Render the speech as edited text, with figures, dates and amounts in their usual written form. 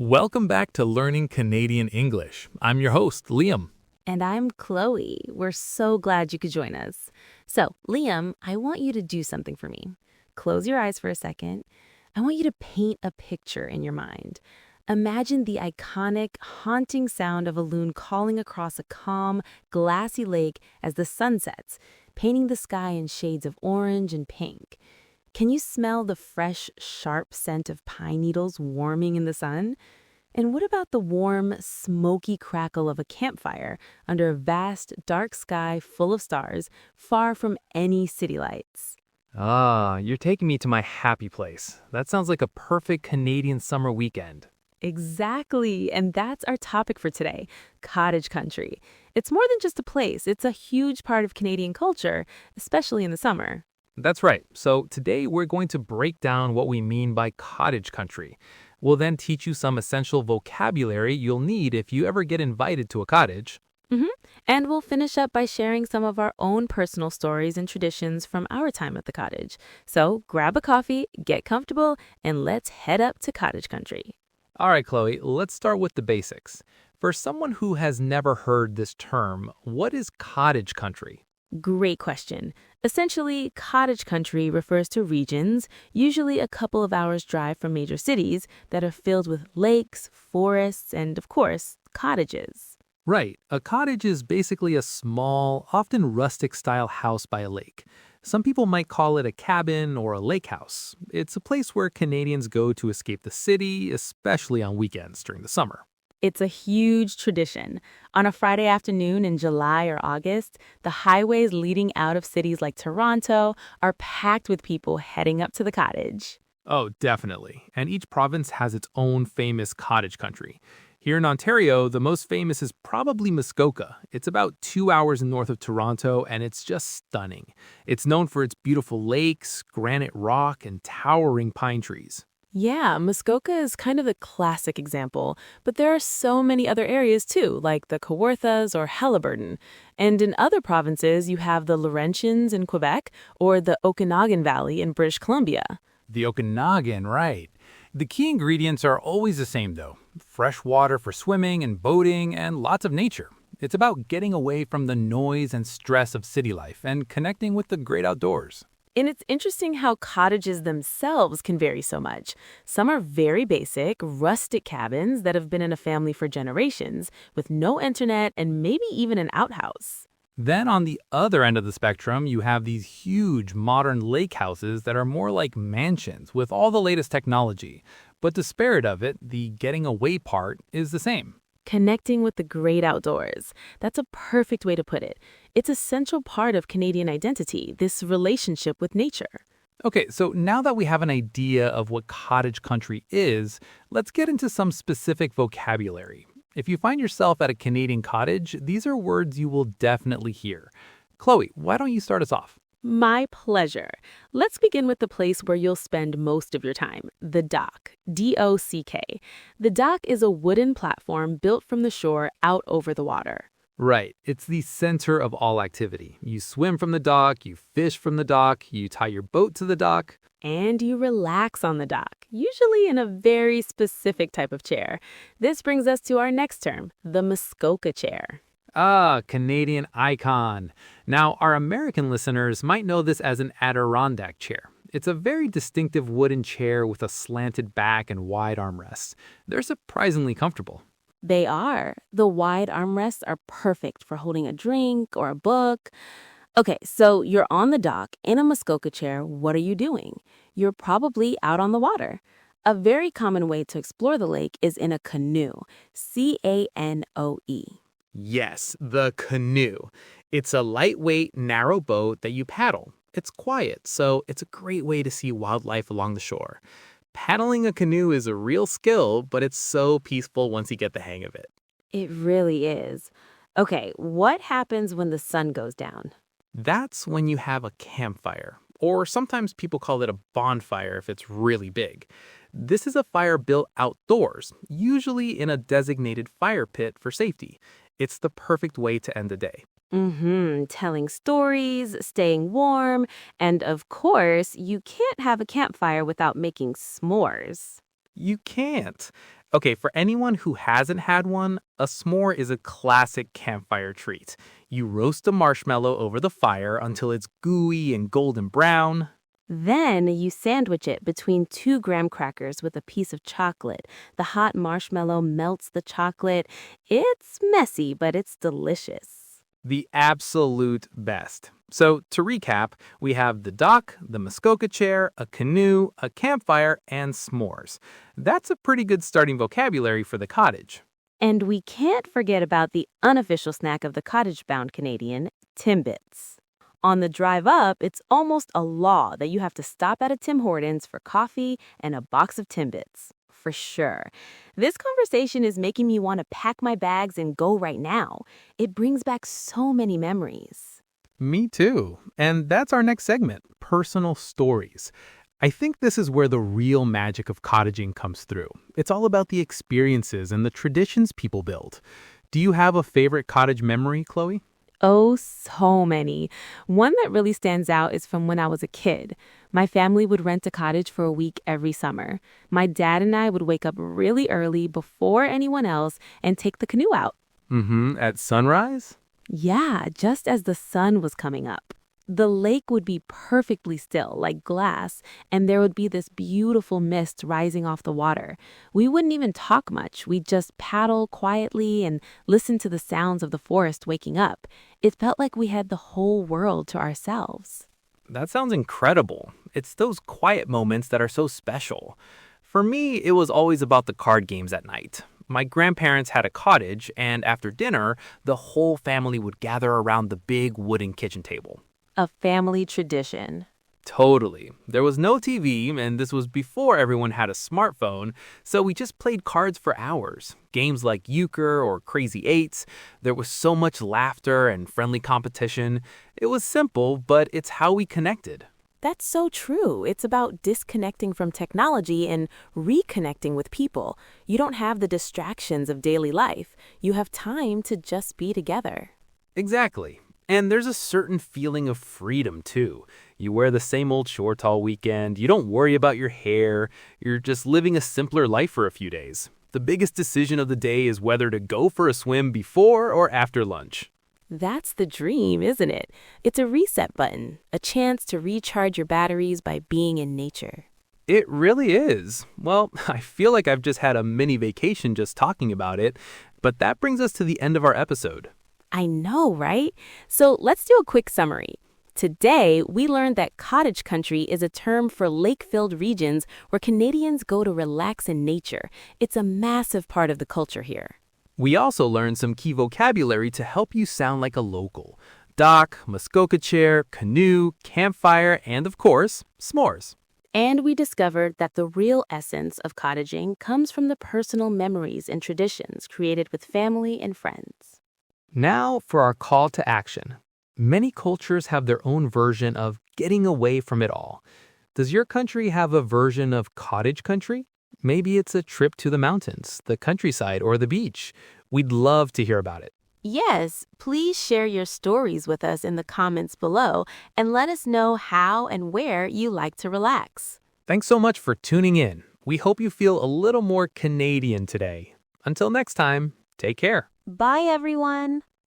Welcome back to Learning Canadian English. I'm your host, Liam. And I'm Chloe. We're so glad you could join us. So, Liam, I want you to do something for me. Close your eyes for a second. I want you to paint a picture in your mind. Imagine the iconic, haunting sound of a loon calling across a calm, glassy lake as the sun sets, painting the sky in shades of orange and pink. Can you smell the fresh, sharp scent of pine needles warming in the sun? And what about the warm, smoky crackle of a campfire under a vast, dark sky full of stars, far from any city lights? Ah, you're taking me to my happy place. That sounds like a perfect Canadian summer weekend. Exactly, and that's our topic for today, cottage country. It's more than just a place, it's a huge part of Canadian culture, especially in the summer. That's right. So today we're going to break down what we mean by cottage country. We'll then teach you some essential vocabulary you'll need if you ever get invited to a cottage. hmm And we'll finish up by sharing some of our own personal stories and traditions from our time at the cottage. So grab a coffee, get comfortable, and let's head up to cottage country. All right, Chloe, let's start with the basics. For someone who has never heard this term, what is cottage country? Great question. Essentially, cottage country refers to regions, usually a couple of hours' drive from major cities, that are filled with lakes, forests, and, of course, cottages. Right. A cottage is basically a small, often rustic-style house by a lake. Some people might call it a cabin or a lake house. It's a place where Canadians go to escape the city, especially on weekends during the summer. It's a huge tradition. On a Friday afternoon in July or August, the highways leading out of cities like Toronto are packed with people heading up to the cottage. Oh, definitely. And each province has its own famous cottage country. Here in Ontario, the most famous is probably Muskoka. It's about 2 hours north of Toronto, and it's just stunning. It's known for its beautiful lakes, granite rock, and towering pine trees. Yeah, Muskoka is kind of the classic example, but there are so many other areas too, like the Kawarthas or Halliburton. And in other provinces, you have the Laurentians in Quebec or the Okanagan Valley in British Columbia. The Okanagan, right. The key ingredients are always the same, though. Fresh water for swimming and boating, and lots of nature. It's about getting away from the noise and stress of city life and connecting with the great outdoors. And it's interesting how cottages themselves can vary so much. Some are very basic, rustic cabins that have been in a family for generations, with no internet and maybe even an outhouse. Then on the other end of the spectrum, you have these huge modern lake houses that are more like mansions with all the latest technology. But the spirit of it, the getting away part, is the same. Connecting with the great outdoors. That's a perfect way to put it. It's a central part of Canadian identity, this relationship with nature. Okay, so now that we have an idea of what cottage country is, let's get into some specific vocabulary. If you find yourself at a Canadian cottage, these are words you will definitely hear. Chloe, why don't you start us off? My pleasure. Let's begin with the place where you'll spend most of your time, the dock, D-O-C-K. The dock is a wooden platform built from the shore out over the water. Right. It's the center of all activity. You swim from the dock, you fish from the dock, you tie your boat to the dock. And you relax on the dock, usually in a very specific type of chair. This brings us to our next term, the Muskoka chair. Ah, Canadian icon. Now, our American listeners might know this as an Adirondack chair. It's a very distinctive wooden chair with a slanted back and wide armrests. They're surprisingly comfortable. They are. The wide armrests are perfect for holding a drink or a book. Okay, so you're on the dock in a Muskoka chair. What are you doing? You're probably out on the water. A very common way to explore the lake is in a canoe, C-A-N-O-E. Yes, the canoe. It's a lightweight, narrow boat that you paddle. It's quiet, so it's a great way to see wildlife along the shore. Paddling a canoe is a real skill, but it's so peaceful once you get the hang of it. It really is. Okay, what happens when the sun goes down? That's when you have a campfire, or sometimes people call it a bonfire if it's really big. This is a fire built outdoors, usually in a designated fire pit for safety. It's the perfect way to end the day. Telling stories, staying warm, and of course, you can't have a campfire without making s'mores. You can't. Okay, for anyone who hasn't had one, a s'more is a classic campfire treat. You roast a marshmallow over the fire until it's gooey and golden brown. Then you sandwich it between 2 graham crackers with a piece of chocolate. The hot marshmallow melts the chocolate. It's messy, but it's delicious. The absolute best. So, to recap, we have the dock, the Muskoka chair, a canoe, a campfire, and s'mores. That's a pretty good starting vocabulary for the cottage. And we can't forget about the unofficial snack of the cottage-bound Canadian, Timbits. On the drive up, it's almost a law that you have to stop at a Tim Hortons for coffee and a box of Timbits. For sure. This conversation is making me want to pack my bags and go right now. It brings back so many memories. Me too. And that's our next segment, personal stories. I think this is where the real magic of cottaging comes through. It's all about the experiences and the traditions people build. Do you have a favorite cottage memory, Chloe? Oh, so many. One that really stands out is from when I was a kid. My family would rent a cottage for a week every summer. My dad and I would wake up really early before anyone else and take the canoe out. At sunrise? Yeah, just as the sun was coming up. The lake would be perfectly still, like glass, and there would be this beautiful mist rising off the water. We wouldn't even talk much. We'd just paddle quietly and listen to the sounds of the forest waking up. It felt like we had the whole world to ourselves. That sounds incredible. It's those quiet moments that are so special. For me, it was always about the card games at night. My grandparents had a cottage, and after dinner, the whole family would gather around the big wooden kitchen table. A family tradition. Totally. There was no TV, and this was before everyone had a smartphone, so we just played cards for hours. Games like euchre or Crazy Eights. There was so much laughter and friendly competition. It was simple, but it's how we connected. That's so true. It's about disconnecting from technology and reconnecting with people. You don't have the distractions of daily life. You have time to just be together. Exactly. And there's a certain feeling of freedom, too. You wear the same old shorts all weekend. You don't worry about your hair. You're just living a simpler life for a few days. The biggest decision of the day is whether to go for a swim before or after lunch. That's the dream, isn't it? It's a reset button, a chance to recharge your batteries by being in nature. It really is. Well, I feel like I've just had a mini vacation just talking about it, but that brings us to the end of our episode. I know, right? So let's do a quick summary. Today, we learned that cottage country is a term for lake-filled regions where Canadians go to relax in nature. It's a massive part of the culture here. We also learned some key vocabulary to help you sound like a local. Dock, Muskoka chair, canoe, campfire, and of course, s'mores. And we discovered that the real essence of cottaging comes from the personal memories and traditions created with family and friends. Now for our call to action. Many cultures have their own version of getting away from it all. Does your country have a version of cottage country? Maybe it's a trip to the mountains, the countryside, or the beach. We'd love to hear about it. Yes, please share your stories with us in the comments below and let us know how and where you like to relax. Thanks so much for tuning in. We hope you feel a little more Canadian today. Until next time, take care. Bye, everyone.